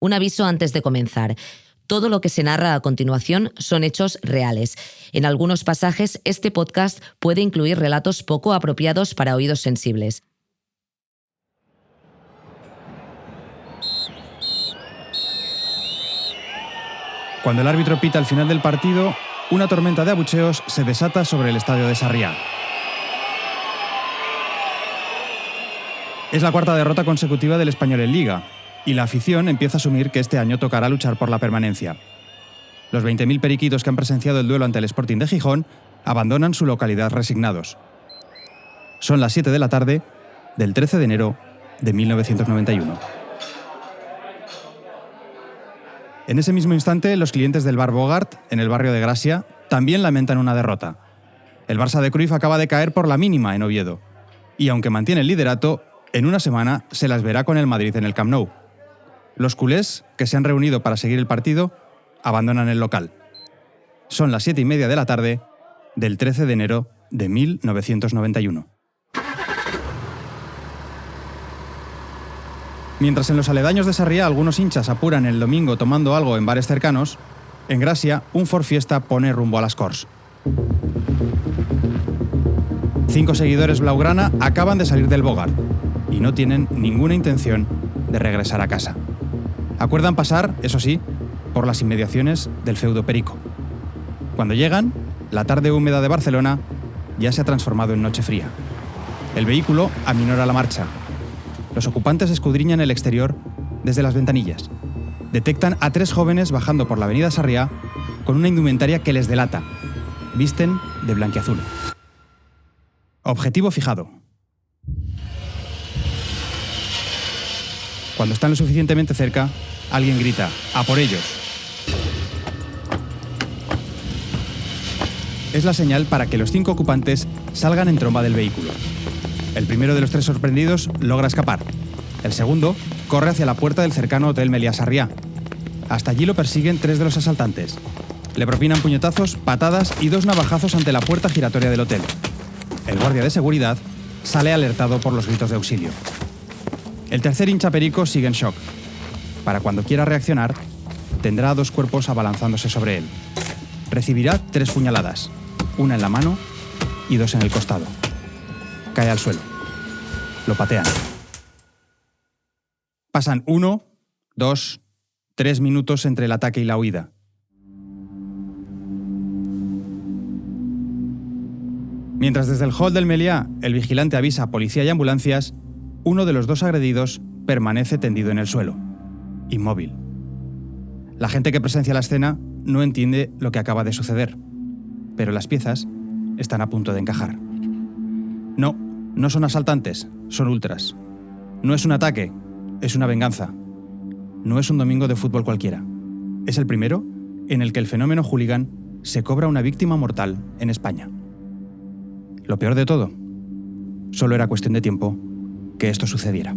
Un aviso antes de comenzar. Todo lo que se narra a continuación son hechos reales. En algunos pasajes, este podcast puede incluir relatos poco apropiados para oídos sensibles. Cuando el árbitro pita al final del partido, una tormenta de abucheos se desata sobre el estadio de Sarriá. Es la cuarta derrota consecutiva del Español en Liga, y la afición empieza a asumir que este año tocará luchar por la permanencia. Los 20.000 periquitos que han presenciado el duelo ante el Sporting de Gijón abandonan su localidad resignados. Son las 7 de la tarde del 13 de enero de 1991. En ese mismo instante, los clientes del Bar Bogart, en el barrio de Gracia, también lamentan una derrota. El Barça de Cruyff acaba de caer por la mínima en Oviedo, y aunque mantiene el liderato, en una semana se las verá con el Madrid en el Camp Nou. Los culés, que se han reunido para seguir el partido, abandonan el local. Son las 7:30 de la tarde del 13 de enero de 1991. Mientras en los aledaños de Sarriá algunos hinchas apuran el domingo tomando algo en bares cercanos, en Gracia un Ford Fiesta pone rumbo a las Corts. 5 seguidores blaugrana acaban de salir del Bogart y no tienen ninguna intención de regresar a casa. Acuerdan pasar, eso sí, por las inmediaciones del feudo Perico. Cuando llegan, la tarde húmeda de Barcelona ya se ha transformado en noche fría. El vehículo aminora la marcha. Los ocupantes escudriñan el exterior desde las ventanillas. Detectan a 3 jóvenes bajando por la avenida Sarriá con una indumentaria que les delata. Visten de blanquiazul. Objetivo fijado. Cuando están lo suficientemente cerca, alguien grita: ¡a por ellos! Es la señal para que los 5 ocupantes salgan en tromba del vehículo. El primero de los 3 sorprendidos logra escapar. El segundo corre hacia la puerta del cercano Hotel Meliá Sarriá. Hasta allí lo persiguen 3 de los asaltantes. Le propinan puñetazos, patadas y 2 navajazos ante la puerta giratoria del hotel. El guardia de seguridad sale alertado por los gritos de auxilio. El tercer hincha perico sigue en shock. Para cuando quiera reaccionar, tendrá a 2 cuerpos abalanzándose sobre él. Recibirá 3 puñaladas, una en la mano y 2 en el costado. Cae al suelo. Lo patean. Pasan 1, 2, 3 minutos entre el ataque y la huida. Mientras desde el hall del Meliá el vigilante avisa a policía y ambulancias, uno de los 2 agredidos permanece tendido en el suelo, inmóvil. La gente que presencia la escena no entiende lo que acaba de suceder, pero las piezas están a punto de encajar. No son asaltantes, son ultras. No es un ataque, es una venganza. No es un domingo de fútbol cualquiera. Es el primero en el que el fenómeno hooligan se cobra una víctima mortal en España. Lo peor de todo, solo era cuestión de tiempo que esto sucediera.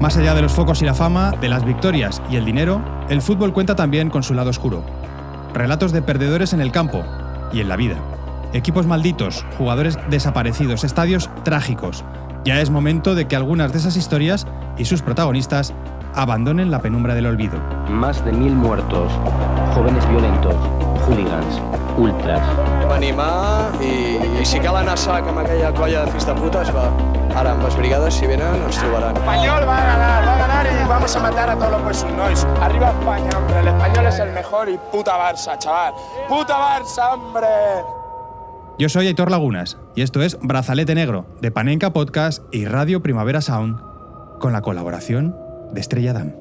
Más allá de los focos y la fama, de las victorias y el dinero, el fútbol cuenta también con su lado oscuro. Relatos de perdedores en el campo y en la vida. Equipos malditos, jugadores desaparecidos, estadios trágicos. Ya es momento de que algunas de esas historias y sus protagonistas abandonen la penumbra del olvido. Más de 1000 muertos, jóvenes violentos, hooligans, ultras. Animar i si cal anar a sac amb aquella colla de fills de puta, es va. Ara, amb les brigades, si venen, ens trobaran. Español va a ganar y vamos a matar a todos los huesos nois. Arriba España, hombre, el Español es el mejor y puta Barça, chaval. ¡Puta Barça, hombre! Yo soy Aitor Lagunas y esto es Brazalete Negro, de Panenka Podcast y Radio Primavera Sound, con la colaboración de Estrella Damm.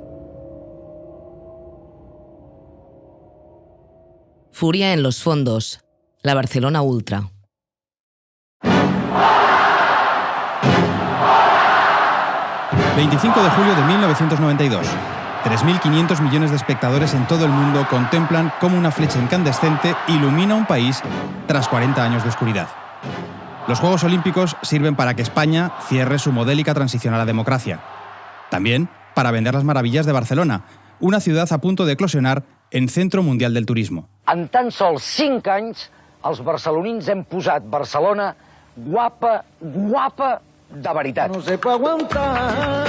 Furia en los fondos. La Barcelona Ultra. ...25 de julio de 1992... 3.500 millones de espectadores en todo el mundo contemplan cómo una flecha incandescente ilumina un país tras 40 años de oscuridad. Los Juegos Olímpicos sirven para que España cierre su modélica transición a la democracia. También para vender las maravillas de Barcelona, una ciudad a punto de eclosionar en centro mundial del turismo. En tan sols 5 anys, els barcelonins hem posat Barcelona guapa, guapa de veritat. No se puede aguantar.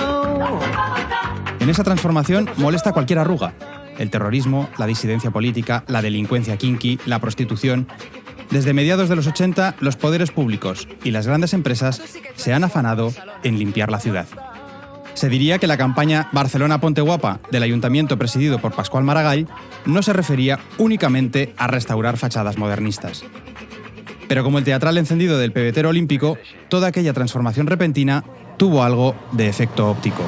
En esa transformación molesta cualquier arruga. El terrorismo, la disidencia política, la delincuencia kinky, la prostitución. Desde mediados de los 80, los poderes públicos y las grandes empresas se han afanado en limpiar la ciudad. Se diría que la campaña Barcelona Ponte Guapa del ayuntamiento presidido por Pascual Maragall no se refería únicamente a restaurar fachadas modernistas. Pero como el teatral encendido del pebetero olímpico, toda aquella transformación repentina tuvo algo de efecto óptico.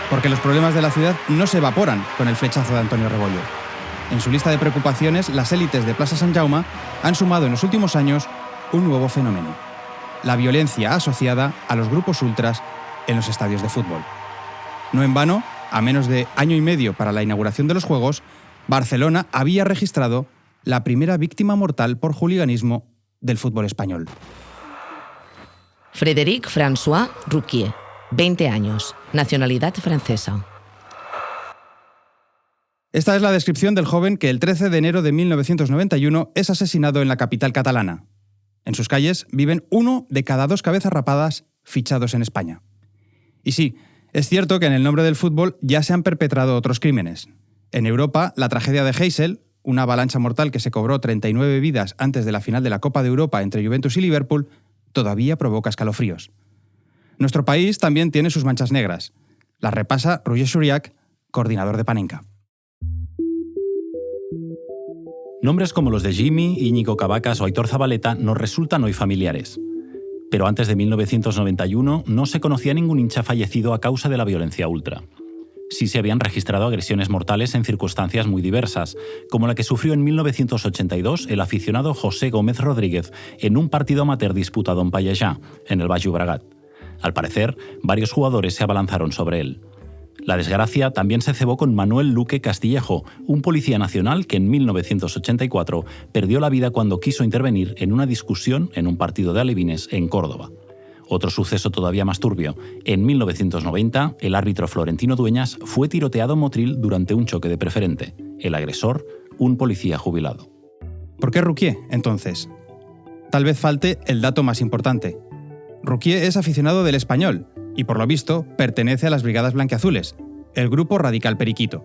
Porque los problemas de la ciudad no se evaporan con el flechazo de Antonio Rebollo. En su lista de preocupaciones, las élites de Plaza Sant Jaume han sumado en los últimos años un nuevo fenómeno: la violencia asociada a los grupos ultras en los estadios de fútbol. No en vano, a menos de año y medio para la inauguración de los Juegos, Barcelona había registrado la primera víctima mortal por hooliganismo del fútbol español. Frédéric François Ruquier, 20 años, nacionalidad francesa. Esta es la descripción del joven que el 13 de enero de 1991 es asesinado en la capital catalana. En sus calles viven 1 de cada 2 cabezas rapadas fichados en España. Y sí, es cierto que en el nombre del fútbol ya se han perpetrado otros crímenes. En Europa, la tragedia de Heysel, una avalancha mortal que se cobró 39 vidas antes de la final de la Copa de Europa entre Juventus y Liverpool, todavía provoca escalofríos. Nuestro país también tiene sus manchas negras. Las repasa Roger Churiac, coordinador de Panenka. Nombres como los de Jimmy, Íñigo Cavacas o Aitor Zabaleta nos resultan hoy familiares. Pero antes de 1991 no se conocía ningún hincha fallecido a causa de la violencia ultra. Sí se habían registrado agresiones mortales en circunstancias muy diversas, como la que sufrió en 1982 el aficionado José Gómez Rodríguez en un partido amateur disputado en Pallejà, en el Baix Llobregat. Al parecer, varios jugadores se abalanzaron sobre él. La desgracia también se cebó con Manuel Luque Castillejo, un policía nacional que en 1984 perdió la vida cuando quiso intervenir en una discusión en un partido de alevines en Córdoba. Otro suceso todavía más turbio. En 1990, el árbitro Florentino Dueñas fue tiroteado en Motril durante un choque de preferente. El agresor, un policía jubilado. ¿Por qué Ruquier, entonces? Tal vez falte el dato más importante. Ruquier es aficionado del Español y, por lo visto, pertenece a las Brigadas Blanquiazules, el grupo radical periquito.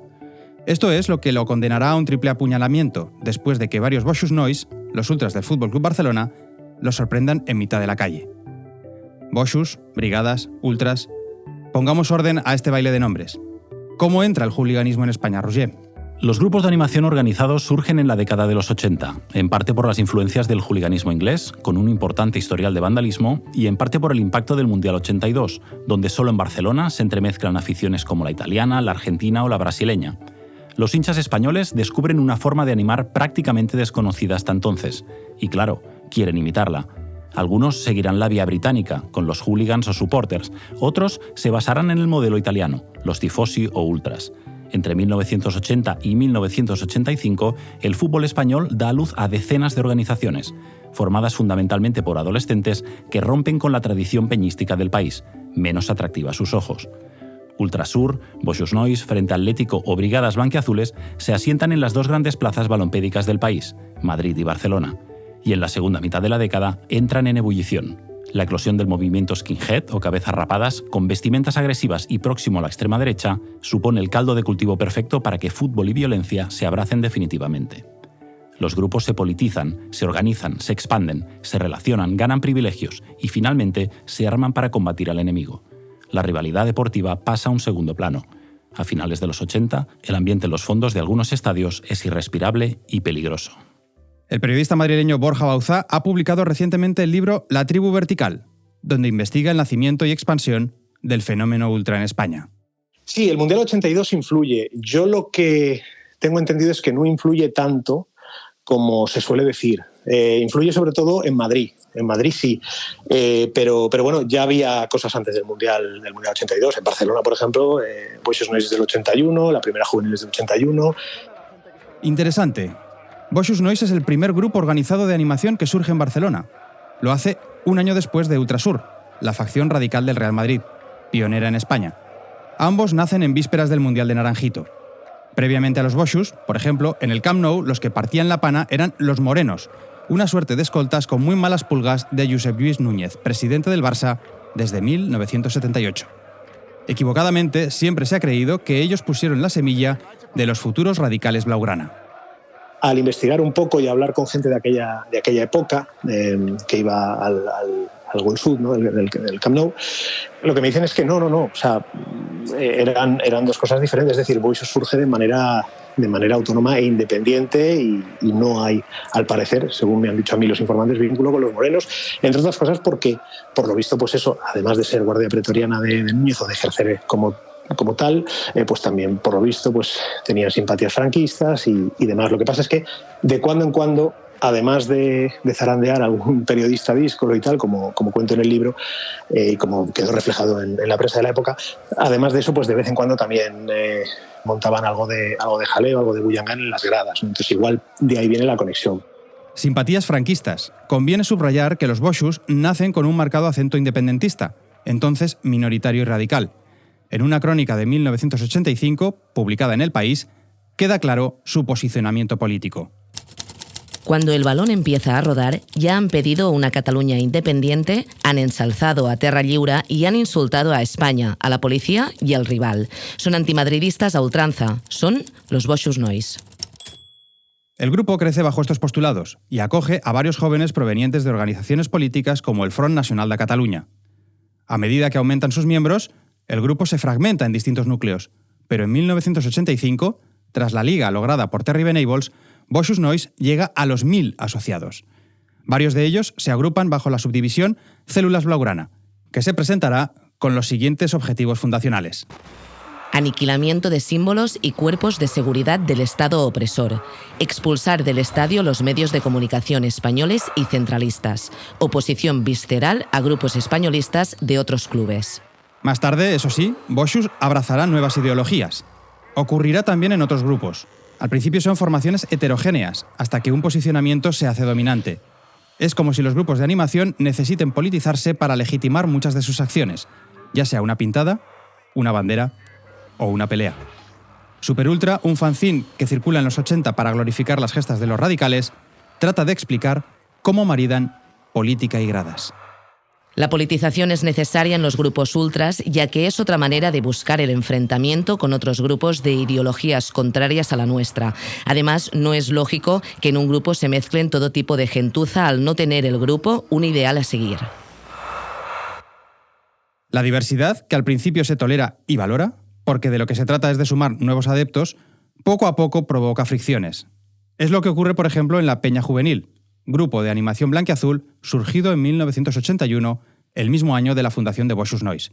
Esto es lo que lo condenará a un triple apuñalamiento después de que varios Boixos Nois, los ultras del FC Barcelona, lo sorprendan en mitad de la calle. Boixos, brigadas, ultras... Pongamos orden a este baile de nombres. ¿Cómo entra el hooliganismo en España, Roger? Los grupos de animación organizados surgen en la década de los 80, en parte por las influencias del hooliganismo inglés, con un importante historial de vandalismo, y en parte por el impacto del Mundial 82, donde solo en Barcelona se entremezclan aficiones como la italiana, la argentina o la brasileña. Los hinchas españoles descubren una forma de animar prácticamente desconocida hasta entonces, y claro, quieren imitarla. Algunos seguirán la vía británica, con los hooligans o supporters, otros se basarán en el modelo italiano, los tifosi o ultras. Entre 1980 y 1985, el fútbol español da a luz a decenas de organizaciones, formadas fundamentalmente por adolescentes que rompen con la tradición peñística del país, menos atractiva a sus ojos. Ultrasur, Boixos Nois, Frente Atlético o Brigadas Blanquiazules se asientan en las 2 grandes plazas balompédicas del país, Madrid y Barcelona, y en la segunda mitad de la década entran en ebullición. La eclosión del movimiento skinhead o cabezas rapadas, con vestimentas agresivas y próximo a la extrema derecha, supone el caldo de cultivo perfecto para que fútbol y violencia se abracen definitivamente. Los grupos se politizan, se organizan, se expanden, se relacionan, ganan privilegios y finalmente se arman para combatir al enemigo. La rivalidad deportiva pasa a un segundo plano. A finales de los 80, el ambiente en los fondos de algunos estadios es irrespirable y peligroso. El periodista madrileño Borja Bauzá ha publicado recientemente el libro La tribu vertical, donde investiga el nacimiento y expansión del fenómeno ultra en España. Sí, el Mundial 82 influye. Yo lo que tengo entendido es que no influye tanto como se suele decir. Influye sobre todo en Madrid. En Madrid sí, pero bueno, ya había cosas antes del Mundial 82. En Barcelona, por ejemplo, Boixos Nois es del 81, la primera juvenil es del 81. Interesante. Boixos Nois es el primer grupo organizado de animación que surge en Barcelona. Lo hace un año después de Ultrasur, la facción radical del Real Madrid, pionera en España. Ambos nacen en vísperas del Mundial de Naranjito. Previamente a los Boixos, por ejemplo, en el Camp Nou los que partían la pana eran los morenos, una suerte de escoltas con muy malas pulgas de Josep Lluís Núñez, presidente del Barça desde 1978. Equivocadamente, siempre se ha creído que ellos pusieron la semilla de los futuros radicales blaugrana. Al investigar un poco y hablar con gente de aquella época, que iba al Gol Sud, ¿no? del Camp Nou, lo que me dicen es que no, o sea, eran dos cosas diferentes. Es decir, Boixos surge de manera autónoma e independiente y no hay, al parecer, según me han dicho a mí los informantes, vínculo con los morenos, entre otras cosas porque, por lo visto, pues eso, además de ser guardia pretoriana de Núñez o de ejercer como tal, pues también, por lo visto, pues tenían simpatías franquistas y demás. Lo que pasa es que, de cuando en cuando, además de zarandear a algún periodista díscolo y tal, como cuento en el libro, y como quedó reflejado en la prensa de la época, además de eso, pues de vez en cuando también montaban algo de jaleo, algo de bullangán en las gradas, ¿no? Entonces igual de ahí viene la conexión. Simpatías franquistas. Conviene subrayar que los Boixos nacen con un marcado acento independentista, entonces minoritario y radical. En una crónica de 1985, publicada en El País, queda claro su posicionamiento político. Cuando el balón empieza a rodar, ya han pedido una Cataluña independiente, han ensalzado a Terra Lliure y han insultado a España, a la policía y al rival. Son antimadridistas a ultranza. Son los Boixos Nois. El grupo crece bajo estos postulados y acoge a varios jóvenes provenientes de organizaciones políticas como el Front Nacional de Cataluña. A medida que aumentan sus miembros, el grupo se fragmenta en distintos núcleos, pero en 1985, tras la liga lograda por Terry Venables, Boixos Nois llega a los 1000 asociados. Varios de ellos se agrupan bajo la subdivisión Células Blaugrana, que se presentará con los siguientes objetivos fundacionales. Aniquilamiento de símbolos y cuerpos de seguridad del Estado opresor. Expulsar del estadio los medios de comunicación españoles y centralistas. Oposición visceral a grupos españolistas de otros clubes. Más tarde, eso sí, Boixos abrazará nuevas ideologías. Ocurrirá también en otros grupos. Al principio son formaciones heterogéneas, hasta que un posicionamiento se hace dominante. Es como si los grupos de animación necesiten politizarse para legitimar muchas de sus acciones, ya sea una pintada, una bandera o una pelea. Superultra, un fanzine que circula en los 80 para glorificar las gestas de los radicales, trata de explicar cómo maridan política y gradas. La politización es necesaria en los grupos ultras, ya que es otra manera de buscar el enfrentamiento con otros grupos de ideologías contrarias a la nuestra. Además, no es lógico que en un grupo se mezclen todo tipo de gentuza al no tener el grupo un ideal a seguir. La diversidad, que al principio se tolera y valora, porque de lo que se trata es de sumar nuevos adeptos, poco a poco provoca fricciones. Es lo que ocurre, por ejemplo, en la Peña Juvenil, grupo de animación blanquiazul surgido en 1981, el mismo año de la fundación de Boixos Nois.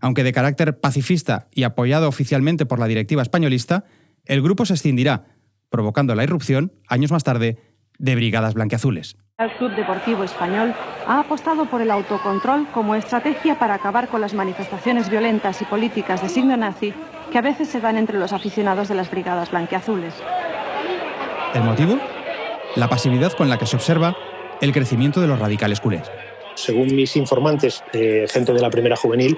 Aunque de carácter pacifista y apoyado oficialmente por la directiva españolista, el grupo se escindirá, provocando la irrupción, años más tarde, de brigadas blanquiazules. El Club Deportivo Español ha apostado por el autocontrol como estrategia para acabar con las manifestaciones violentas y políticas de signo nazi que a veces se dan entre los aficionados de las brigadas blanquiazules. ¿El motivo? La pasividad con la que se observa el crecimiento de los radicales culés. Según mis informantes, gente de la primera juvenil,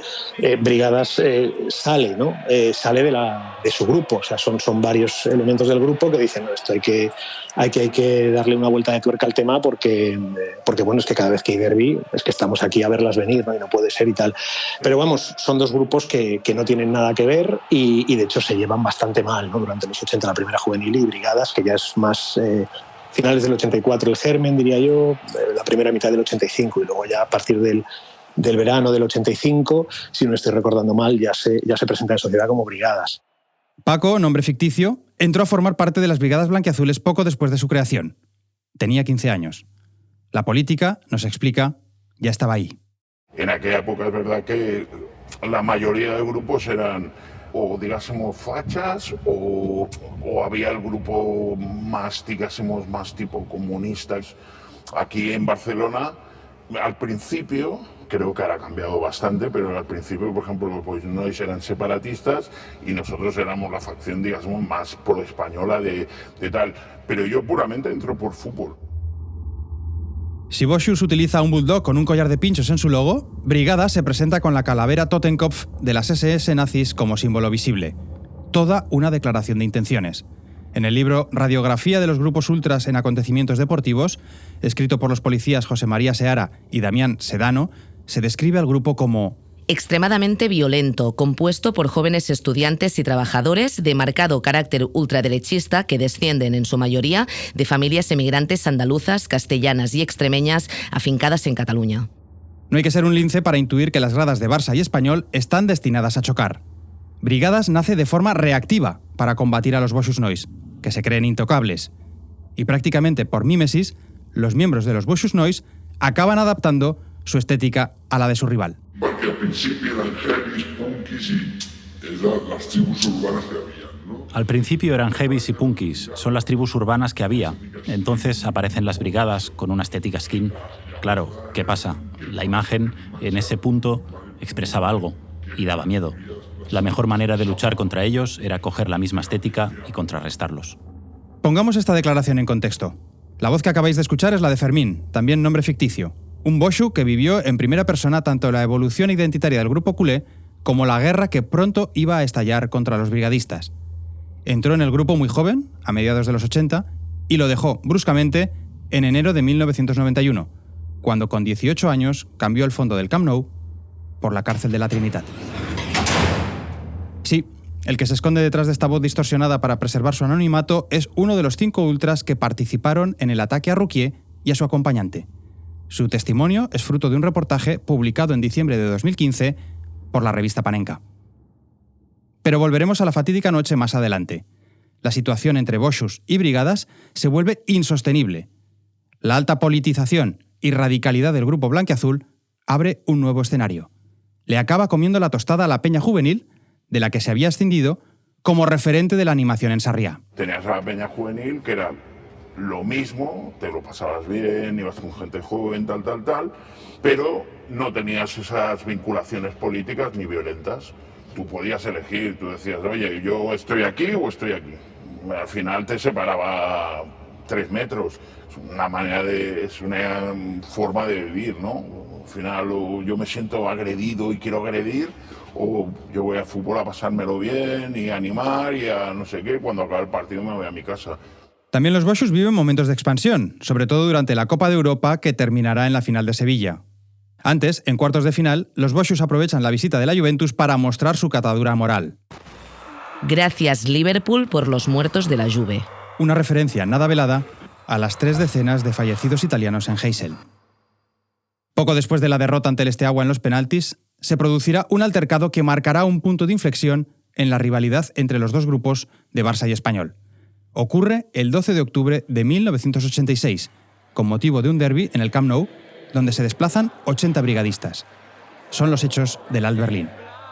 Brigadas sale, ¿no? Sale de su grupo. O sea, son varios elementos del grupo que dicen, no, esto hay que darle una vuelta de tuerca al tema porque bueno, es que cada vez que hay derbi es que estamos aquí a verlas venir, ¿no? Y no puede ser y tal. Pero vamos, son dos grupos que no tienen nada que ver y de hecho se llevan bastante mal, ¿no? Durante los 80 la primera juvenil y Brigadas, que ya es más... finales del 84 el germen, diría yo, la primera mitad del 85 y luego ya a partir del verano del 85, si no estoy recordando mal, ya se presenta en sociedad como Brigadas. Paco, nombre ficticio, entró a formar parte de las Brigadas Blanquiazules poco después de su creación. Tenía 15 años. La política, nos explica, ya estaba ahí. En aquella época es verdad que la mayoría de grupos eran o digásemos fachas o había el grupo más, digásemos, más tipo comunistas. Aquí en Barcelona Al principio, creo que ahora ha cambiado bastante, pero al principio, por ejemplo, los Boys Nois eran separatistas y nosotros éramos la facción, digamos, más pro-española de tal. Pero yo puramente entro por fútbol. Si Boschus utiliza un bulldog con un collar de pinchos en su logo, Brigada se presenta con la calavera Totenkopf de las SS nazis como símbolo visible. Toda una declaración de intenciones. En el libro Radiografía de los grupos ultras en acontecimientos deportivos, escrito por los policías José María Seara y Damián Sedano, se describe al grupo como extremadamente violento, compuesto por jóvenes estudiantes y trabajadores de marcado carácter ultraderechista que descienden en su mayoría de familias emigrantes andaluzas, castellanas y extremeñas afincadas en Cataluña. No hay que ser un lince para intuir que las gradas de Barça y Español están destinadas a chocar. Brigadas nace de forma reactiva para combatir a los Boschus Nois, que se creen intocables. Y prácticamente por mímesis, los miembros de los Boschus Nois acaban adaptando su estética a la de su rival. Porque al principio eran heavies, punkis y las tribus urbanas que había, ¿no? Al principio eran heavies y punkis, son las tribus urbanas que había. Entonces aparecen las brigadas con una estética skin. Claro, ¿qué pasa? La imagen en ese punto expresaba algo y daba miedo. La mejor manera de luchar contra ellos era coger la misma estética y contrarrestarlos. Pongamos esta declaración en contexto. La voz que acabáis de escuchar es la de Fermín, también nombre ficticio. Un Boschu que vivió en primera persona tanto la evolución identitaria del grupo culé como la guerra que pronto iba a estallar contra los brigadistas. Entró en el grupo muy joven, a mediados de los 80, y lo dejó bruscamente en enero de 1991, cuando con 18 años cambió el fondo del Camp Nou por la cárcel de la Trinitat. Sí, el que se esconde detrás de esta voz distorsionada para preservar su anonimato es uno de los 5 ultras que participaron en el ataque a Ruquier y a su acompañante. Su testimonio es fruto de un reportaje publicado en diciembre de 2015 por la revista Panenka. Pero volveremos a la fatídica noche más adelante. La situación entre Boschus y brigadas se vuelve insostenible. La alta politización y radicalidad del grupo blanquiazul abre un nuevo escenario. Le acaba comiendo la tostada a la peña juvenil, de la que se había ascendido como referente de la animación en Sarriá. Tenías a la peña juvenil, que era lo mismo, te lo pasabas bien, ibas con gente joven, tal, pero no tenías esas vinculaciones políticas ni violentas. Tú podías elegir, tú decías, oye, yo estoy aquí o estoy aquí. Al final te separaba 3 metros. Es una forma de vivir, ¿no? Al final yo me siento agredido y quiero agredir, o yo voy al fútbol a pasármelo bien y a animar y a no sé qué, cuando acabe el partido me voy a mi casa. También los Boschus viven momentos de expansión, sobre todo durante la Copa de Europa que terminará en la final de Sevilla. Antes, en cuartos de final, los Boschus aprovechan la visita de la Juventus para mostrar su catadura moral. Gracias Liverpool por los muertos de la Juve. Una referencia nada velada a las 3 decenas de fallecidos italianos en Heysel. Poco después de la derrota ante el Steaua en los penaltis, se producirá un altercado que marcará un punto de inflexión en la rivalidad entre los dos grupos de Barça y Español. Ocurre el 12 de octubre de 1986, con motivo de un derbi en el Camp Nou, donde se desplazan 80 brigadistas. Son los hechos del Alt Berlín.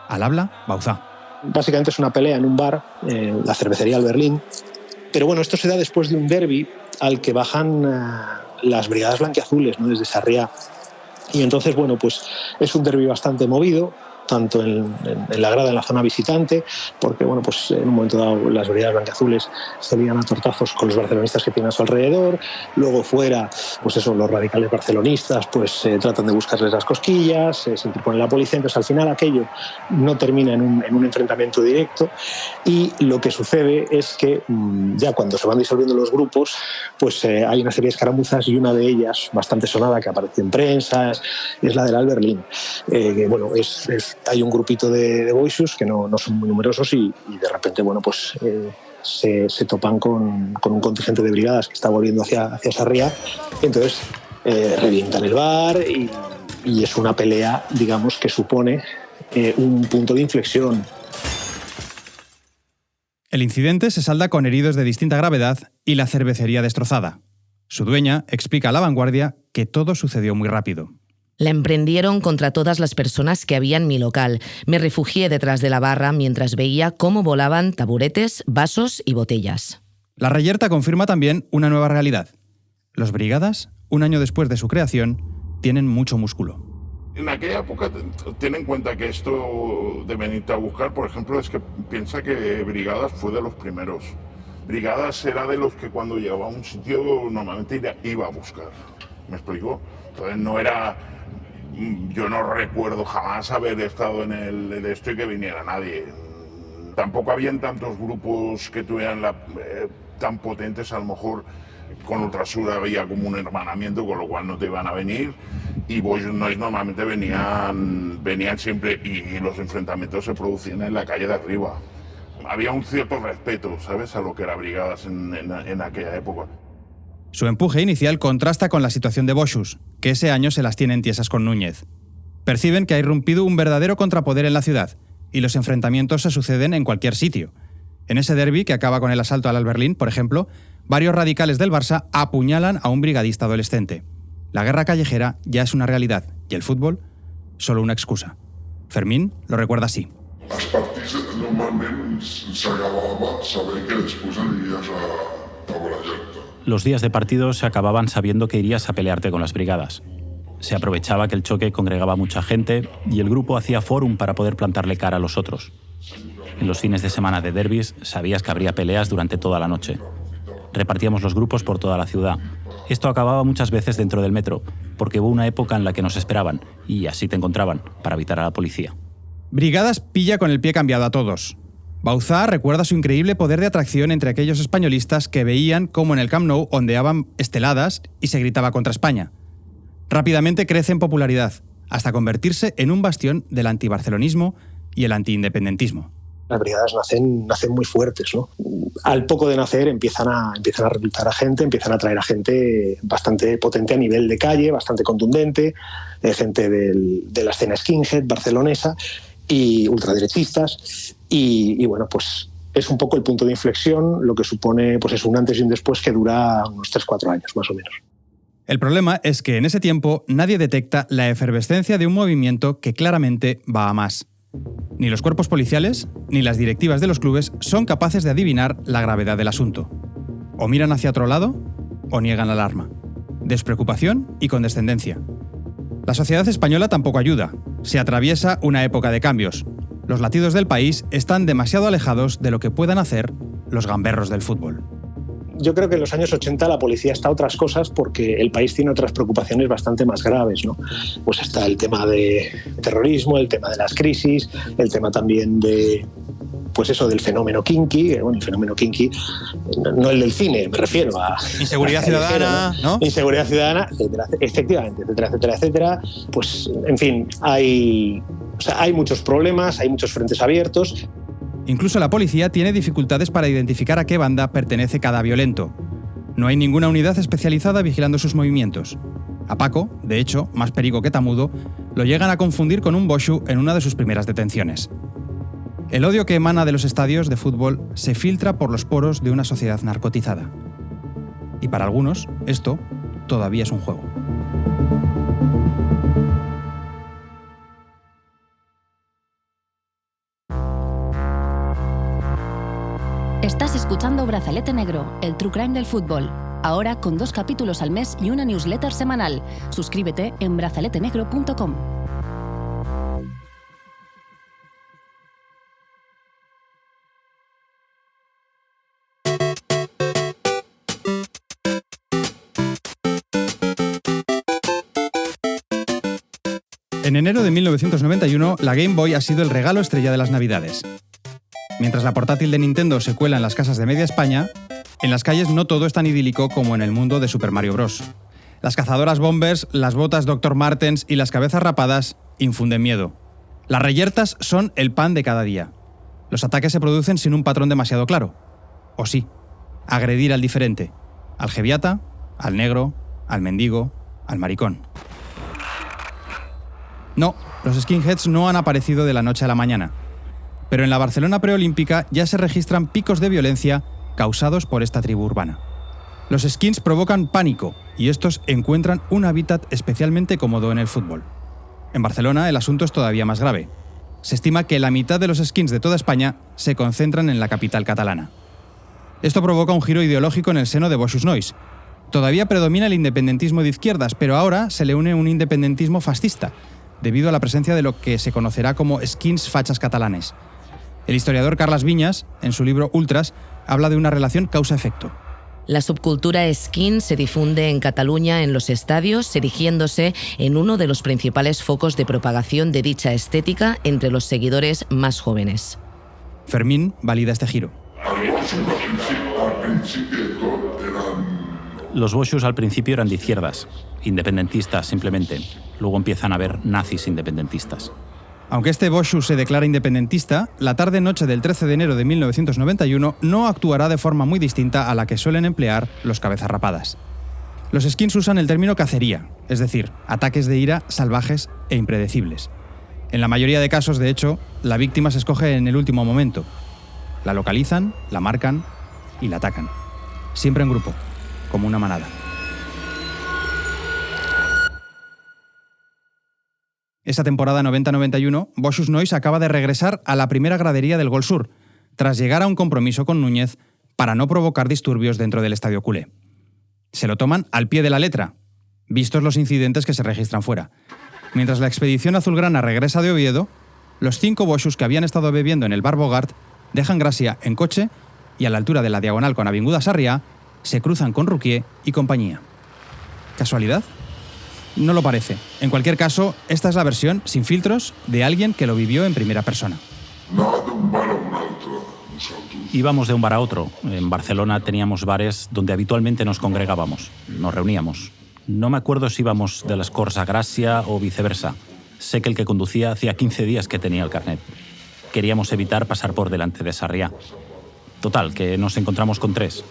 Al habla, Bauzá. Básicamente es una pelea en un bar, la cervecería Alt Berlín. Pero bueno, esto se da después de un derbi al que bajan las brigadas blanquiazules, ¿no?, desde Sarriá. Y entonces, bueno, pues es un derbi bastante movido, tanto en la grada, en la zona visitante, porque bueno, pues en un momento dado las brigadas blanquiazules se lían a tortazos con los barcelonistas que tienen a su alrededor. Luego fuera, pues eso, los radicales barcelonistas pues tratan de buscarles las cosquillas, se interpone la policía. Entonces al final aquello no termina en un enfrentamiento directo, y lo que sucede es que ya cuando se van disolviendo los grupos, pues hay una serie de escaramuzas, y una de ellas bastante sonada que aparece en prensa es la del Alt Berlín, que bueno, hay un grupito de Boschus que no son muy numerosos, y de repente, bueno, pues se topan con un contingente de brigadas que está volviendo hacia Sarriá. Entonces revientan el bar, y es una pelea, digamos, que supone un punto de inflexión. El incidente se salda con heridos de distinta gravedad y la cervecería destrozada. Su dueña explica a La Vanguardia que todo sucedió muy rápido. La emprendieron contra todas las personas que había en mi local. Me refugié detrás de la barra mientras veía cómo volaban taburetes, vasos y botellas. La Reyerta confirma también una nueva realidad. Los brigadas, un año después de su creación, tienen mucho músculo. En aquella época, ten en cuenta que esto de venirte a buscar, por ejemplo, es que piensa que Brigadas fue de los primeros. Brigadas era de los que cuando llegaba a un sitio normalmente iba a buscar. ¿Me explico? Entonces no era... Yo no recuerdo jamás haber estado en el de esto y que viniera nadie. Tampoco habían tantos grupos que tuvieran tan potentes, a lo mejor con Ultrasur había como un hermanamiento, con lo cual no te iban a venir, y Boys Noise normalmente venían siempre, y los enfrentamientos se producían en la calle de arriba. Había un cierto respeto, ¿sabes?, a lo que era Brigadas en aquella época. Su empuje inicial contrasta con la situación de Boixús, que ese año se las tienen tiesas con Núñez. Perciben que ha irrumpido un verdadero contrapoder en la ciudad, y los enfrentamientos se suceden en cualquier sitio. En ese derbi que acaba con el asalto al Alberlín, por ejemplo, varios radicales del Barça apuñalan a un brigadista adolescente. La guerra callejera ya es una realidad, y el fútbol, solo una excusa. Fermín lo recuerda así. Els partits normalment s'acabava sabent que després aniries a Valladolid. Los días de partido se acababan sabiendo que irías a pelearte con las brigadas. Se aprovechaba que el choque congregaba mucha gente y el grupo hacía fórum para poder plantarle cara a los otros. En los fines de semana de derbis sabías que habría peleas durante toda la noche. Repartíamos los grupos por toda la ciudad. Esto acababa muchas veces dentro del metro, porque hubo una época en la que nos esperaban y así te encontraban, para evitar a la policía. Brigadas pilla con el pie cambiado a todos. Bauzá recuerda su increíble poder de atracción entre aquellos españolistas que veían cómo en el Camp Nou ondeaban esteladas y se gritaba contra España. Rápidamente crece en popularidad, hasta convertirse en un bastión del antibarcelonismo y el antiindependentismo. Las brigadas nacen muy fuertes, ¿no? Al poco de nacer empiezan a reclutar a gente, empiezan a traer a gente bastante potente a nivel de calle, bastante contundente, gente de la escena skinhead barcelonesa y ultraderechistas, y bueno, pues es un poco el punto de inflexión, lo que supone pues es un antes y un después que dura unos 3-4 años, más o menos. El problema es que en ese tiempo nadie detecta la efervescencia de un movimiento que claramente va a más. Ni los cuerpos policiales ni las directivas de los clubes son capaces de adivinar la gravedad del asunto. O miran hacia otro lado o niegan la alarma. Despreocupación y condescendencia. La sociedad española tampoco ayuda. Se atraviesa una época de cambios. Los latidos del país están demasiado alejados de lo que puedan hacer los gamberros del fútbol. Yo creo que en los años 80 la policía está a otras cosas porque el país tiene otras preocupaciones bastante más graves, ¿no? Pues está el tema de terrorismo, el tema de las crisis, el tema también de, pues eso, del fenómeno kinky, bueno, el fenómeno kinky, no el del cine, me refiero a... Inseguridad ciudadana, ¿no? Inseguridad ciudadana, etcétera, efectivamente, etcétera. Pues, en fin, hay muchos problemas, hay muchos frentes abiertos. Incluso la policía tiene dificultades para identificar a qué banda pertenece cada violento. No hay ninguna unidad especializada vigilando sus movimientos. A Paco, de hecho, más perico que tamudo, lo llegan a confundir con un Boixú en una de sus primeras detenciones. El odio que emana de los estadios de fútbol se filtra por los poros de una sociedad narcotizada. Y para algunos, esto todavía es un juego. Estás escuchando Brazalete Negro, el true crime del fútbol. Ahora con 2 capítulos al mes y una newsletter semanal. Suscríbete en brazaletenegro.com. En enero de 1991, la Game Boy ha sido el regalo estrella de las Navidades. Mientras la portátil de Nintendo se cuela en las casas de media España, en las calles no todo es tan idílico como en el mundo de Super Mario Bros. Las cazadoras bombers, las botas Dr. Martens y las cabezas rapadas infunden miedo. Las reyertas son el pan de cada día. Los ataques se producen sin un patrón demasiado claro. O sí, agredir al diferente, al jeviata, al negro, al mendigo, al maricón. No, los skinheads no han aparecido de la noche a la mañana. Pero en la Barcelona preolímpica ya se registran picos de violencia causados por esta tribu urbana. Los skins provocan pánico y estos encuentran un hábitat especialmente cómodo en el fútbol. En Barcelona el asunto es todavía más grave. Se estima que la mitad de los skins de toda España se concentran en la capital catalana. Esto provoca un giro ideológico en el seno de Boixús Noise. Todavía predomina el independentismo de izquierdas, pero ahora se le une un independentismo fascista, debido a la presencia de lo que se conocerá como skins fachas catalanes. El historiador Carles Viñas, en su libro Ultras, habla de una relación causa-efecto. La subcultura skin se difunde en Cataluña en los estadios, erigiéndose en uno de los principales focos de propagación de dicha estética entre los seguidores más jóvenes. Fermín valida este giro. Los boxos al principio eran de izquierdas, independentistas simplemente. Luego empiezan a haber nazis independentistas. Aunque este Boschu se declara independentista, la tarde-noche del 13 de enero de 1991 no actuará de forma muy distinta a la que suelen emplear los cabezas rapadas. Los skins usan el término cacería, es decir, ataques de ira salvajes e impredecibles. En la mayoría de casos, de hecho, la víctima se escoge en el último momento. La localizan, la marcan y la atacan. Siempre en grupo, como una manada. Esa temporada 90-91, Boxus Nois acaba de regresar a la primera gradería del Gol Sur, tras llegar a un compromiso con Núñez para no provocar disturbios dentro del estadio culé. Se lo toman al pie de la letra, vistos los incidentes que se registran fuera. Mientras la expedición azulgrana regresa de Oviedo, los 5 Boxus que habían estado bebiendo en el bar Bogart dejan Gracia en coche y a la altura de la diagonal con Avinguda Sarriá se cruzan con Ruquier y compañía. ¿Casualidad? No lo parece. En cualquier caso, esta es la versión, sin filtros, de alguien que lo vivió en primera persona. Íbamos de un bar a otro. En Barcelona teníamos bares donde habitualmente nos congregábamos, nos reuníamos. No me acuerdo si íbamos de las Corts a Gracia o viceversa. Sé que el que conducía hacía 15 días que tenía el carnet. Queríamos evitar pasar por delante de Sarriá. Total, que nos encontramos con 3.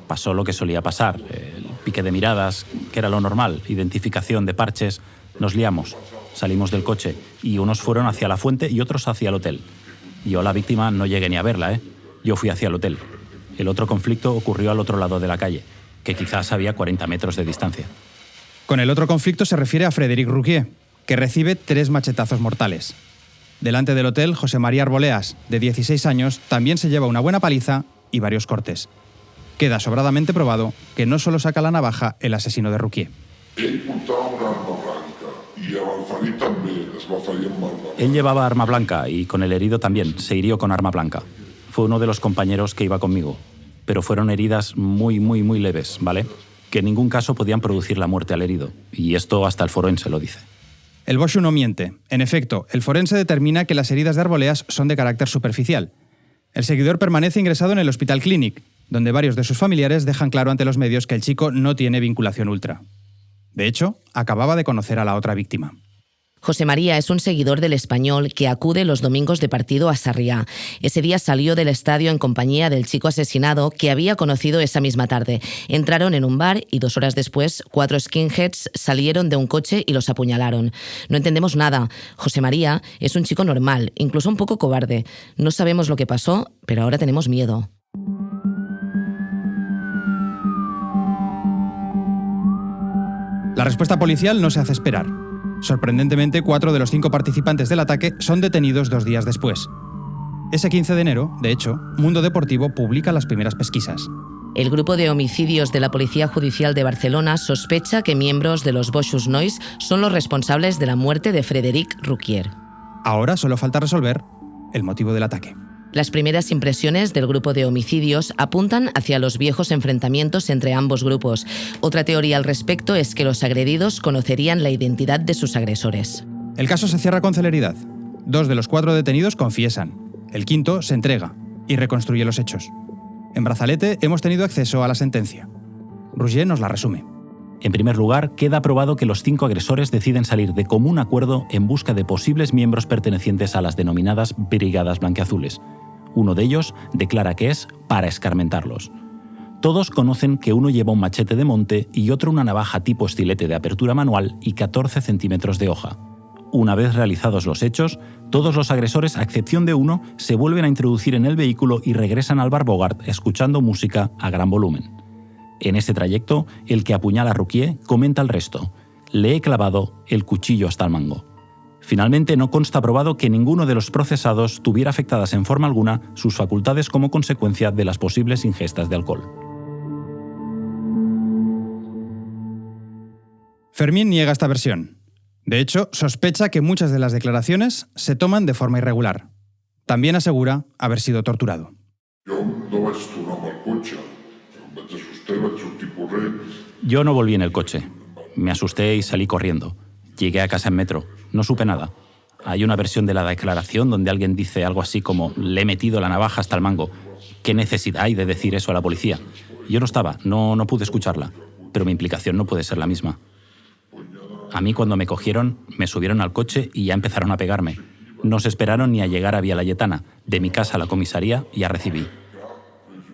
Pasó lo que solía pasar, el pique de miradas, que era lo normal, identificación de parches. Nos liamos, salimos del coche y unos fueron hacia la fuente y otros hacia el hotel. Yo, la víctima, no llegué ni a verla, Yo fui hacia el hotel. El otro conflicto ocurrió al otro lado de la calle, que quizás había 40 metros de distancia. Con el otro conflicto se refiere a Frédéric Ruquier, que recibe 3 machetazos mortales. Delante del hotel, José María Arboleas, de 16 años, también se lleva una buena paliza y varios cortes. Queda sobradamente probado que no solo saca la navaja el asesino de Ruquier. Él llevaba arma blanca y con el herido también, se hirió con arma blanca. Fue uno de los compañeros que iba conmigo, pero fueron heridas muy leves, ¿vale? Que en ningún caso podían producir la muerte al herido, y esto hasta el forense lo dice. El Boschu no miente. En efecto, el forense determina que las heridas de Arboleas son de carácter superficial. El seguidor permanece ingresado en el Hospital Clínic, donde varios de sus familiares dejan claro ante los medios que el chico no tiene vinculación ultra. De hecho, acababa de conocer a la otra víctima. José María es un seguidor del Español que acude los domingos de partido a Sarriá. Ese día salió del estadio en compañía del chico asesinado que había conocido esa misma tarde. Entraron en un bar y 2 horas después 4 skinheads salieron de un coche y los apuñalaron. No entendemos nada. José María es un chico normal, incluso un poco cobarde. No sabemos lo que pasó, pero ahora tenemos miedo. La respuesta policial no se hace esperar. Sorprendentemente, 4 de los 5 participantes del ataque son detenidos 2 días después. Ese 15 de enero, de hecho, Mundo Deportivo publica las primeras pesquisas. El grupo de homicidios de la Policía Judicial de Barcelona sospecha que miembros de los Boxus Nois son los responsables de la muerte de Frédéric Ruquier. Ahora solo falta resolver el motivo del ataque. Las primeras impresiones del grupo de homicidios apuntan hacia los viejos enfrentamientos entre ambos grupos. Otra teoría al respecto es que los agredidos conocerían la identidad de sus agresores. El caso se cierra con celeridad. 2 de los 4 detenidos confiesan. El 5º se entrega y reconstruye los hechos. En Brazalete hemos tenido acceso a la sentencia. Roger nos la resume. En primer lugar, queda probado que los 5 agresores deciden salir de común acuerdo en busca de posibles miembros pertenecientes a las denominadas Brigadas Blanquiazules. Uno de ellos declara que es para escarmentarlos. Todos conocen que uno lleva un machete de monte y otro una navaja tipo estilete de apertura manual y 14 centímetros de hoja. Una vez realizados los hechos, todos los agresores, a excepción de uno, se vuelven a introducir en el vehículo y regresan al bar Bogart escuchando música a gran volumen. En ese trayecto, el que apuñala a Ruquier comenta el resto. Le he clavado el cuchillo hasta el mango. Finalmente, no consta probado que ninguno de los procesados tuviera afectadas en forma alguna sus facultades como consecuencia de las posibles ingestas de alcohol. Fermín niega esta versión. De hecho, sospecha que muchas de las declaraciones se toman de forma irregular. También asegura haber sido torturado. Yo no volví en el coche. Me asusté y salí corriendo. Llegué a casa en metro. No supe nada. Hay una versión de la declaración donde alguien dice algo así como «le he metido la navaja hasta el mango». ¿Qué necesidad hay de decir eso a la policía? Yo no estaba, no pude escucharla, pero mi implicación no puede ser la misma. A mí cuando me cogieron, me subieron al coche y ya empezaron a pegarme. No se esperaron ni a llegar a Vía Layetana, de mi casa a la comisaría ya recibí.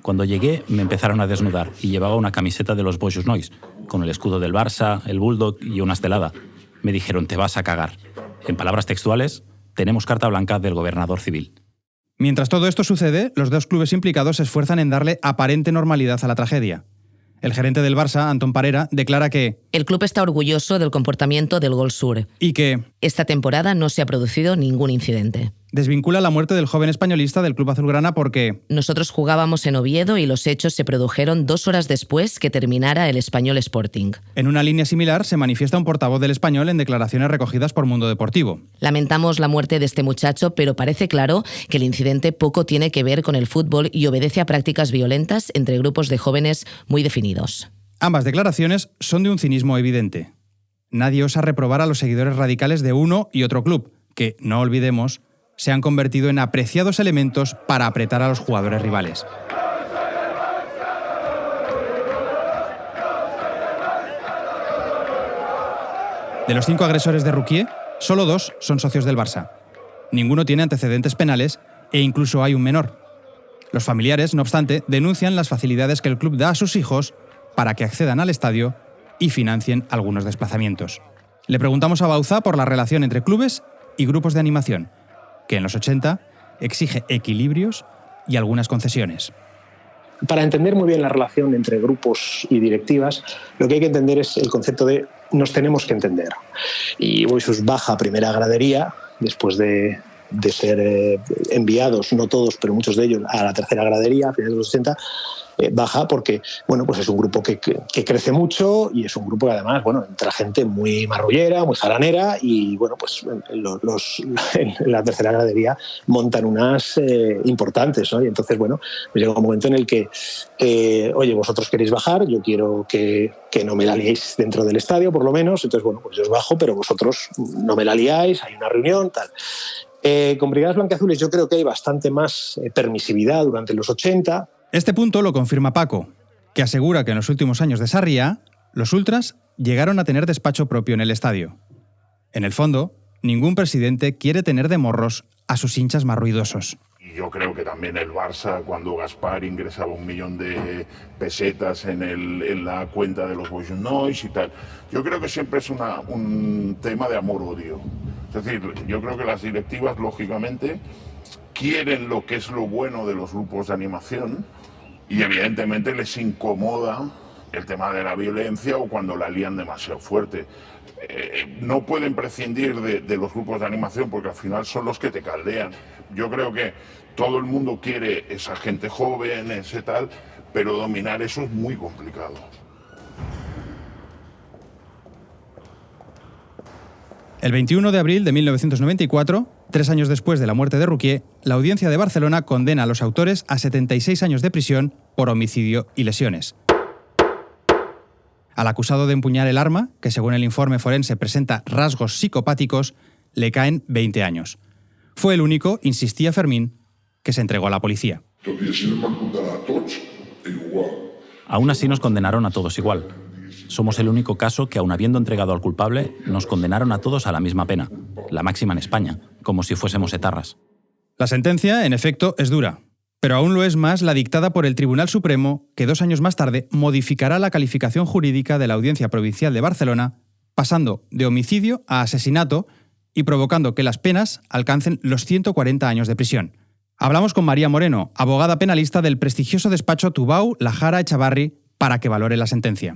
Cuando llegué me empezaron a desnudar y llevaba una camiseta de los Boixos Nois, con el escudo del Barça, el Bulldog y una estelada. Me dijeron, te vas a cagar. En palabras textuales, tenemos carta blanca del gobernador civil. Mientras todo esto sucede, los dos clubes implicados se esfuerzan en darle aparente normalidad a la tragedia. El gerente del Barça, Antón Parera, declara que el club está orgulloso del comportamiento del Gol Sur y que esta temporada no se ha producido ningún incidente. Desvincula la muerte del joven españolista del club azulgrana porque nosotros jugábamos en Oviedo y los hechos se produjeron 2 horas después que terminara el Español Sporting. En una línea similar se manifiesta un portavoz del Español en declaraciones recogidas por Mundo Deportivo. Lamentamos la muerte de este muchacho, pero parece claro que el incidente poco tiene que ver con el fútbol y obedece a prácticas violentas entre grupos de jóvenes muy definidos. Ambas declaraciones son de un cinismo evidente. Nadie osa reprobar a los seguidores radicales de uno y otro club, que, no olvidemos, se han convertido en apreciados elementos para apretar a los jugadores rivales. De los 5 agresores de Ruquier, solo 2 son socios del Barça. Ninguno tiene antecedentes penales e incluso hay un menor. Los familiares, no obstante, denuncian las facilidades que el club da a sus hijos para que accedan al estadio y financien algunos desplazamientos. Le preguntamos a Bauza por la relación entre clubes y grupos de animación, que en los 80 exige equilibrios y algunas concesiones. Para entender muy bien la relación entre grupos y directivas, lo que hay que entender es el concepto de nos tenemos que entender. Y Boixos baja a primera gradería, después de ser enviados, no todos, pero muchos de ellos, a la tercera gradería a finales de los 80, baja porque pues es un grupo que crece mucho y es un grupo que además entra gente muy marrullera, muy jaranera y pues en la tercera gradería montan unas importantes, ¿no? Y entonces pues llega un momento en el que oye, vosotros queréis bajar, yo quiero que no me la liéis dentro del estadio por lo menos, entonces pues yo os bajo pero vosotros no me la liáis, hay una reunión, tal. Con Brigadas Blanquiazules yo creo que hay bastante más permisividad durante los 80. Este punto lo confirma Paco, que asegura que en los últimos años de Sarriá, los ultras llegaron a tener despacho propio en el estadio. En el fondo, ningún presidente quiere tener de morros a sus hinchas más ruidosos. Y yo creo que también el Barça, cuando Gaspar ingresaba 1 millón de pesetas en la cuenta de los Boixos Nois y tal, yo creo que siempre es un tema de amor-odio. Es decir, yo creo que las directivas, lógicamente, quieren lo que es lo bueno de los grupos de animación y evidentemente les incomoda el tema de la violencia o cuando la lían demasiado fuerte. No pueden prescindir de los grupos de animación porque al final son los que te caldean. Yo creo que todo el mundo quiere esa gente joven, ese tal, pero dominar eso es muy complicado. El 21 de abril de 1994, 3 años después de la muerte de Ruquier, la Audiencia de Barcelona condena a los autores a 76 años de prisión por homicidio y lesiones. Al acusado de empuñar el arma, que según el informe forense presenta rasgos psicopáticos, le caen 20 años. Fue el único, insistía Fermín, que se entregó a la policía. Aún así nos condenaron a todos igual. Somos el único caso que, aun habiendo entregado al culpable, nos condenaron a todos a la misma pena, la máxima en España, como si fuésemos etarras. La sentencia, en efecto, es dura, pero aún lo es más la dictada por el Tribunal Supremo, que 2 años más tarde modificará la calificación jurídica de la Audiencia Provincial de Barcelona, pasando de homicidio a asesinato y provocando que las penas alcancen los 140 años de prisión. Hablamos con María Moreno, abogada penalista del prestigioso despacho Tubau Lajara Echavarri, para que valore la sentencia.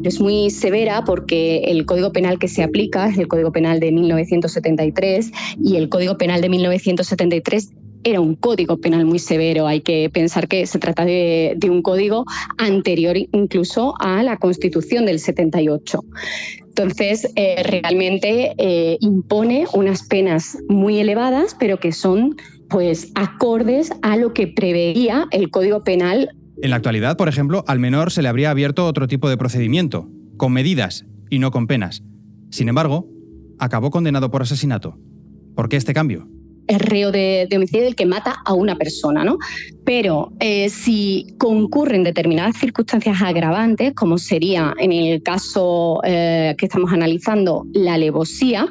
Es muy severa porque el Código Penal que se aplica es el Código Penal de 1973 y el Código Penal de 1973 era un código penal muy severo. Hay que pensar que se trata de un código anterior incluso a la Constitución del 78. Entonces, realmente impone unas penas muy elevadas, pero que son pues acordes a lo que preveía el Código Penal. En la actualidad, por ejemplo, al menor se le habría abierto otro tipo de procedimiento, con medidas y no con penas. Sin embargo, acabó condenado por asesinato. ¿Por qué este cambio? Es reo de homicidio el que mata a una persona, ¿no? Pero si concurren determinadas circunstancias agravantes, como sería en el caso que estamos analizando, la alevosía,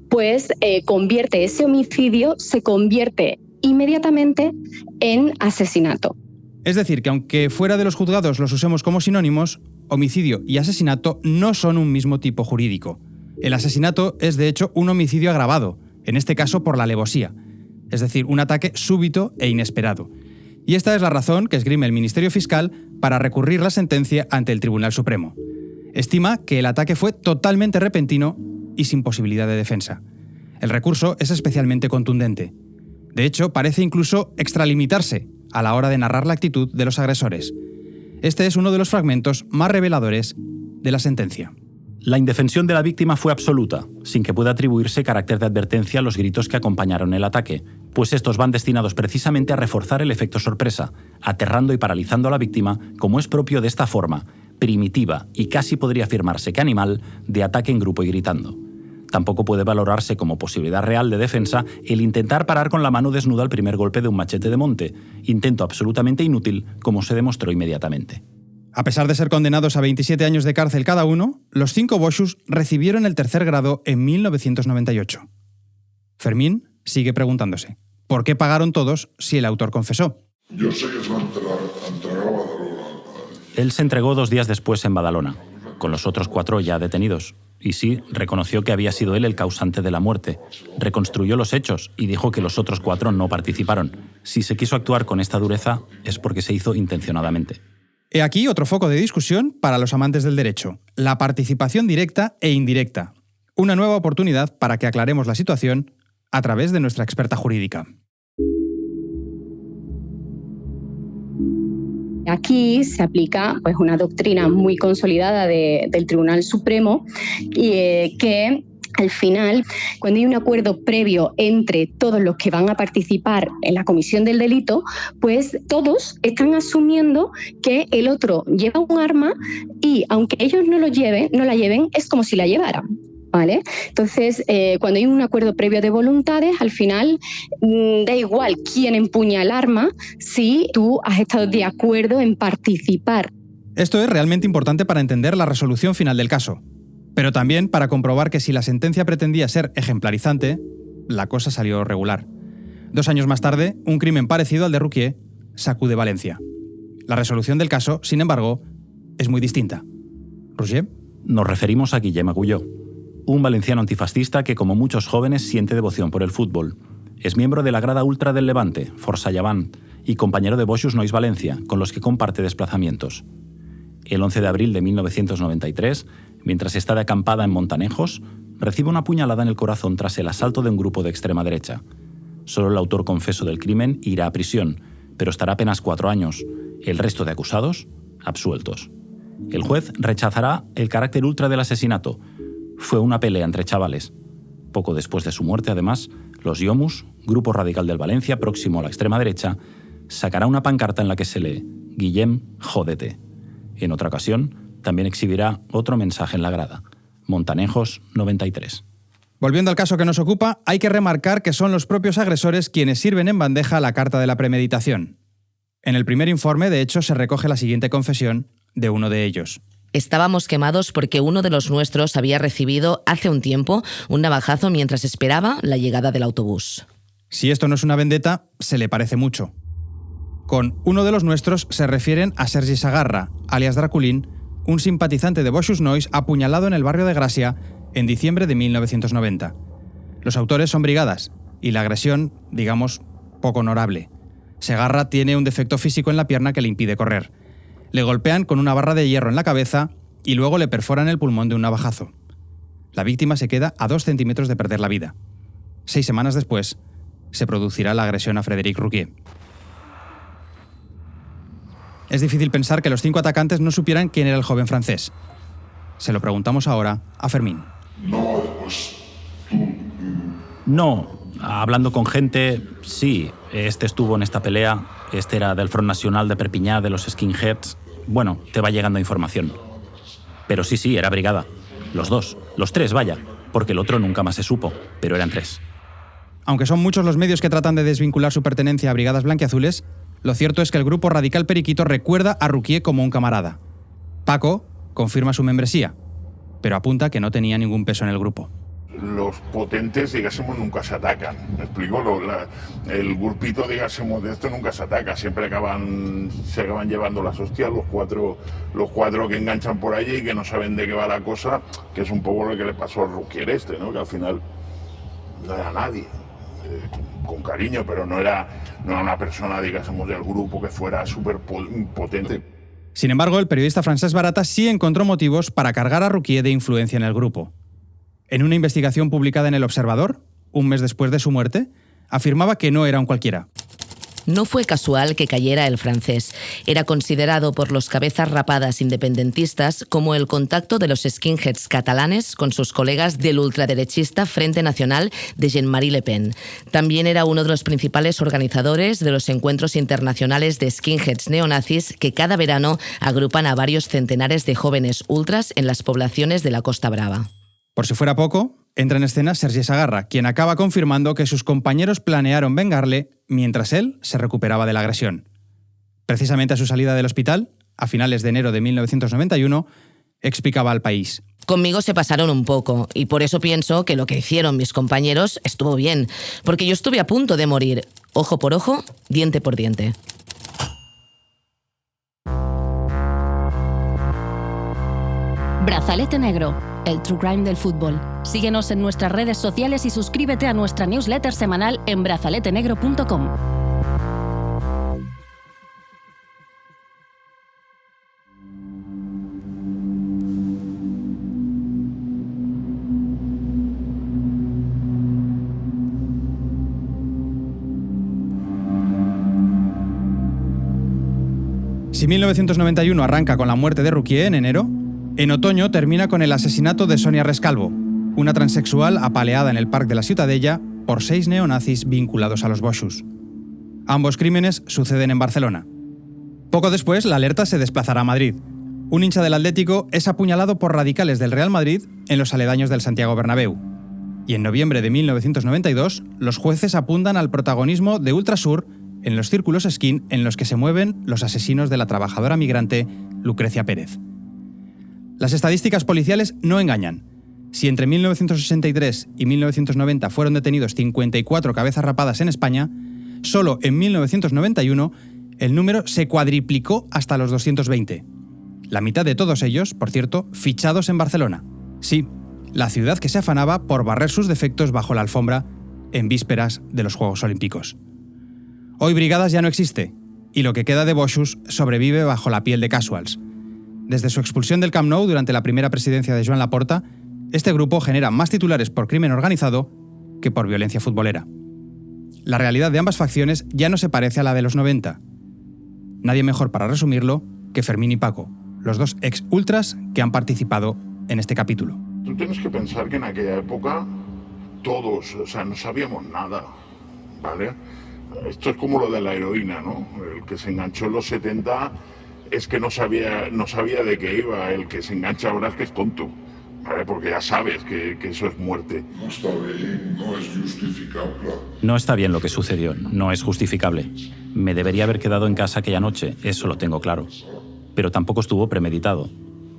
pues convierte ese homicidio, se convierte inmediatamente en asesinato. Es decir, que aunque fuera de los juzgados los usemos como sinónimos, homicidio y asesinato no son un mismo tipo jurídico. El asesinato es, de hecho, un homicidio agravado, en este caso por la alevosía, es decir, un ataque súbito e inesperado. Y esta es la razón que esgrime el Ministerio Fiscal para recurrir la sentencia ante el Tribunal Supremo. Estima que el ataque fue totalmente repentino y sin posibilidad de defensa. El recurso es especialmente contundente. De hecho, parece incluso extralimitarse a la hora de narrar la actitud de los agresores. Este es uno de los fragmentos más reveladores de la sentencia. La indefensión de la víctima fue absoluta, sin que pueda atribuirse carácter de advertencia a los gritos que acompañaron el ataque, pues estos van destinados precisamente a reforzar el efecto sorpresa, aterrando y paralizando a la víctima, como es propio de esta forma, primitiva y casi podría afirmarse que animal, de ataque en grupo y gritando. Tampoco puede valorarse como posibilidad real de defensa el intentar parar con la mano desnuda el primer golpe de un machete de monte, intento absolutamente inútil, como se demostró inmediatamente. A pesar de ser condenados a 27 años de cárcel cada uno, los 5 Boixos recibieron el tercer grado en 1998. Fermín sigue preguntándose, ¿por qué pagaron todos si el autor confesó? Yo sé que es va entregar a Badalona. Él se entregó 2 días después en Badalona, con los otros 4 ya detenidos. Y sí, reconoció que había sido él el causante de la muerte. Reconstruyó los hechos y dijo que los otros 4 no participaron. Si se quiso actuar con esta dureza es porque se hizo intencionadamente. He aquí otro foco de discusión para los amantes del derecho, la participación directa e indirecta. Una nueva oportunidad para que aclaremos la situación a través de nuestra experta jurídica. Aquí se aplica pues, una doctrina muy consolidada del Tribunal Supremo que al final, cuando hay un acuerdo previo entre todos los que van a participar en la comisión del delito, pues todos están asumiendo que el otro lleva un arma y aunque ellos no la lleven, es como si la llevaran. ¿Vale? Entonces, cuando hay un acuerdo previo de voluntades, al final da igual quién empuña el arma si tú has estado de acuerdo en participar. Esto es realmente importante para entender la resolución final del caso, pero también para comprobar que si la sentencia pretendía ser ejemplarizante, la cosa salió regular. 2 años más tarde, un crimen parecido al de Ruquier sacude Valencia. La resolución del caso, sin embargo, es muy distinta. ¿Roger? Nos referimos a Guillem Agulló, un valenciano antifascista que, como muchos jóvenes, siente devoción por el fútbol. Es miembro de la grada ultra del Levante, Força Llevant, y compañero de Boixos Nois Valencia, con los que comparte desplazamientos. El 11 de abril de 1993, mientras está de acampada en Montanejos, recibe una puñalada en el corazón tras el asalto de un grupo de extrema derecha. Solo el autor confeso del crimen irá a prisión, pero estará apenas 4 años. El resto de acusados, absueltos. El juez rechazará el carácter ultra del asesinato. Fue una pelea entre chavales. Poco después de su muerte, además, los Iomus, grupo radical del Valencia próximo a la extrema derecha, sacará una pancarta en la que se lee «Guillem, jódete». En otra ocasión, también exhibirá otro mensaje en la grada, Montanejos 93. Volviendo al caso que nos ocupa, hay que remarcar que son los propios agresores quienes sirven en bandeja la carta de la premeditación. En el primer informe, de hecho, se recoge la siguiente confesión de uno de ellos. Estábamos quemados porque uno de los nuestros había recibido hace un tiempo un navajazo mientras esperaba la llegada del autobús. Si esto no es una vendetta, se le parece mucho. Con uno de los nuestros se refieren a Sergi Sagarra, alias Draculín, un simpatizante de Boixos Nois apuñalado en el barrio de Gracia en diciembre de 1990. Los autores son brigadas y la agresión, digamos, poco honorable. Segarra tiene un defecto físico en la pierna que le impide correr. Le golpean con una barra de hierro en la cabeza y luego le perforan el pulmón de un navajazo. La víctima se queda a 2 centímetros de perder la vida. 6 semanas después, se producirá la agresión a Frédéric Rouquier. Es difícil pensar que los 5 atacantes no supieran quién era el joven francés. Se lo preguntamos ahora a Fermín. No, hablando con gente, sí, este estuvo en esta pelea, este era del Front National de Perpiñá, de los skinheads. Bueno, te va llegando información. Pero sí, era brigada. Los 2, los 3, vaya, porque el otro nunca más se supo, pero eran 3. Aunque son muchos los medios que tratan de desvincular su pertenencia a brigadas blanquiazules, lo cierto es que el grupo radical Periquito recuerda a Rouquier como un camarada. Paco confirma su membresía, pero apunta que no tenía ningún peso en el grupo. Los potentes, digásemos, nunca se atacan. ¿Me explico? El grupito, digásemos, de esto nunca se ataca. Siempre se acaban llevando las hostias los cuatro que enganchan por allí y que no saben de qué va la cosa, que es un poco lo que le pasó al Rouquier ¿no? Que al final no era nadie. Con cariño, pero no era una persona, digásemos, del grupo que fuera súper potente. Sin embargo, el periodista Francesc Barata sí encontró motivos para cargar a Rouquier de influencia en el grupo. En una investigación publicada en El Observador, un mes después de su muerte, afirmaba que no era un cualquiera. No fue casual que cayera el francés. Era considerado por los cabezas rapadas independentistas como el contacto de los skinheads catalanes con sus colegas del ultraderechista Frente Nacional de Jean-Marie Le Pen. También era uno de los principales organizadores de los encuentros internacionales de skinheads neonazis que cada verano agrupan a varios centenares de jóvenes ultras en las poblaciones de la Costa Brava. Por si fuera poco, entra en escena Sergi Sagarra, quien acaba confirmando que sus compañeros planearon vengarle mientras él se recuperaba de la agresión. Precisamente a su salida del hospital, a finales de enero de 1991, explicaba al País. Conmigo se pasaron un poco y por eso pienso que lo que hicieron mis compañeros estuvo bien, porque yo estuve a punto de morir, ojo por ojo, diente por diente. Brazalete Negro, el True Crime del fútbol. Síguenos en nuestras redes sociales y suscríbete a nuestra newsletter semanal en brazaletenegro.com. Si 1991 arranca con la muerte de Rouquier en enero, en otoño termina con el asesinato de Sonia Rescalvo, una transexual apaleada en el Parc de la Ciutadella por 6 neonazis vinculados a los Boixos. Ambos crímenes suceden en Barcelona. Poco después, la alerta se desplazará a Madrid. Un hincha del Atlético es apuñalado por radicales del Real Madrid en los aledaños del Santiago Bernabéu. Y en noviembre de 1992, los jueces apuntan al protagonismo de Ultrasur en los círculos skin en los que se mueven los asesinos de la trabajadora migrante Lucrecia Pérez. Las estadísticas policiales no engañan. Si entre 1963 y 1990 fueron detenidos 54 cabezas rapadas en España, solo en 1991 el número se cuadriplicó hasta los 220. La mitad de todos ellos, por cierto, fichados en Barcelona. Sí, la ciudad que se afanaba por barrer sus defectos bajo la alfombra en vísperas de los Juegos Olímpicos. Hoy Brigadas ya no existe, y lo que queda de Boixos sobrevive bajo la piel de Casuals. Desde su expulsión del Camp Nou durante la primera presidencia de Joan Laporta, este grupo genera más titulares por crimen organizado que por violencia futbolera. La realidad de ambas facciones ya no se parece a la de los 90. Nadie mejor para resumirlo que Fermín y Paco, los 2 ex-ultras que han participado en este capítulo. Tú tienes que pensar que en aquella época todos, no sabíamos nada, ¿vale? Esto es como lo de la heroína, ¿no? El que se enganchó en los 70 es que no sabía de qué iba. El que se engancha ahora es que es tonto, ¿vale? Porque ya sabes que eso es muerte. No está bien, no es justificable. No está bien lo que sucedió, no es justificable. Me debería haber quedado en casa aquella noche, eso lo tengo claro. Pero tampoco estuvo premeditado.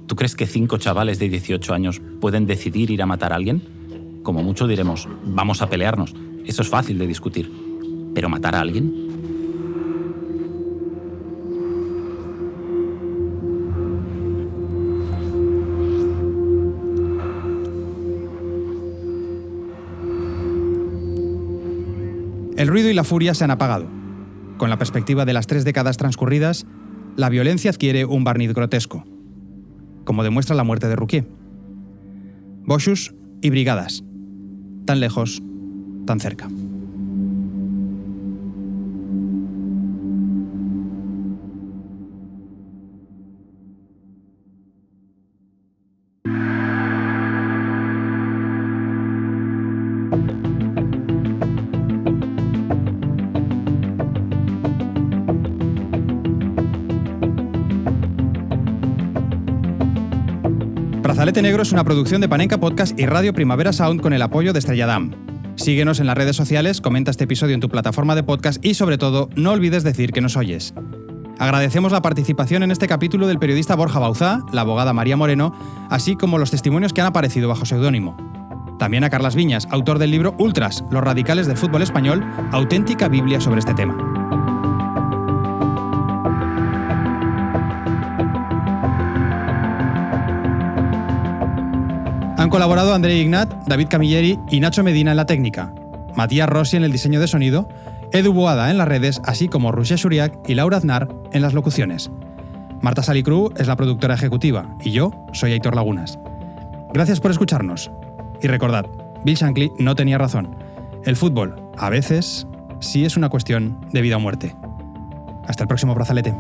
¿Tú crees que 5 chavales de 18 años pueden decidir ir a matar a alguien? Como mucho diremos, vamos a pelearnos. Eso es fácil de discutir. ¿Pero matar a alguien? El ruido y la furia se han apagado. Con la perspectiva de las 3 décadas transcurridas, la violencia adquiere un barniz grotesco, como demuestra la muerte de Rouquier. Boixos y Brigadas, tan lejos, tan cerca. Brazalete Negro es una producción de Panenka Podcast y Radio Primavera Sound con el apoyo de Estrella Damm. Síguenos en las redes sociales, comenta este episodio en tu plataforma de podcast y, sobre todo, no olvides decir que nos oyes. Agradecemos la participación en este capítulo del periodista Borja Bauzá, la abogada María Moreno, así como los testimonios que han aparecido bajo seudónimo. También a Carlas Viñas, autor del libro Ultras, los radicales del fútbol español, auténtica Biblia sobre este tema. Han colaborado André Ignat, David Camilleri y Nacho Medina en la técnica, Matías Rossi en el diseño de sonido, Edu Boada en las redes, así como Roger Shuriak y Laura Aznar en las locuciones. Marta Salicru es la productora ejecutiva y yo soy Aitor Lagunas. Gracias por escucharnos. Y recordad, Bill Shankly no tenía razón. El fútbol, a veces, sí es una cuestión de vida o muerte. Hasta el próximo Brazalete.